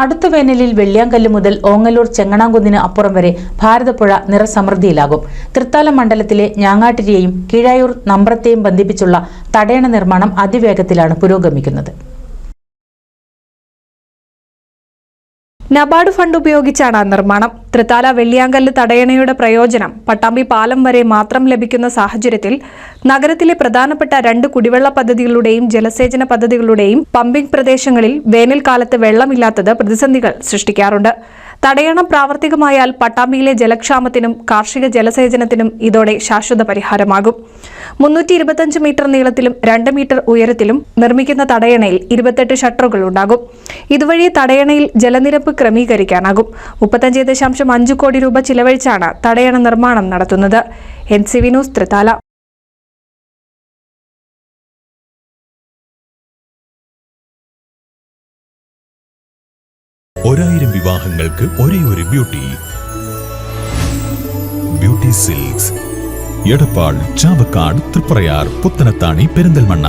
അടുത്ത വേനലിൽ വെള്ളിയാങ്കല്ല് മുതൽ ഓങ്ങല്ലൂർ ചെങ്ങണാംകുന്നിന് അപ്പുറം വരെ ഭാരതപ്പുഴ നിറസമൃദ്ധിയിലാകും. തൃത്താല മണ്ഡലത്തിലെ ഞാങ്ങാട്ടിരിയെയും കീഴായൂർ നമ്പ്രത്തെയും ബന്ധിപ്പിച്ചുള്ള തടയണ നിർമ്മാണം അതിവേഗത്തിലാണ് പുരോഗമിക്കുന്നത്. നബാർഡ് ഫണ്ട് ഉപയോഗിച്ചാണ് നിർമ്മാണം. തൃത്താല വെള്ളിയാങ്കല്ല് തടയണയുടെ പ്രയോജനം പട്ടാമ്പി പാലം വരെ മാത്രം ലഭിക്കുന്ന സാഹചര്യത്തിൽ നഗരത്തിലെ പ്രധാനപ്പെട്ട 2 കുടിവെള്ള പദ്ധതികളുടെയും ജലസേചന പദ്ധതികളുടെയും പമ്പിംഗ് പ്രദേശങ്ങളിൽ വേനൽക്കാലത്ത് വെള്ളമില്ലാത്തത് പ്രതിസന്ധികൾ സൃഷ്ടിക്കാറുണ്ട്. തടയണം പ്രാവർത്തികമായാൽ പട്ടാമ്പിയിലെ ജലക്ഷാമത്തിനും കാർഷിക ജലസേചനത്തിനും ഇതോടെ ശാശ്വത പരിഹാരമാകും. 325 മീറ്റർ നീളത്തിലും 2 മീറ്റർ ഉയരത്തിലും നിർമ്മിക്കുന്ന തടയണയിൽ 28 ഷട്ടറുകൾ ഉണ്ടാകും. ഇതുവഴി തടയണയിൽ ജലനിരപ്പ് ക്രമീകരിക്കാനാകും. 35.5 കോടി രൂപ ചിലവഴിച്ചാണ് തടയണ നിർമ്മാണം നടത്തുന്നത്. NCV news, Thrithala. ഒരായിരം വിവാഹങ്ങൾക്ക് ഒരേ ഒരു ബ്യൂട്ടി സിൽക്സ്, എടപ്പാൾ, ചാവക്കാട്, തൃപ്രയാർ, പുത്തനത്താണി, പെരിന്തൽമണ്ണ.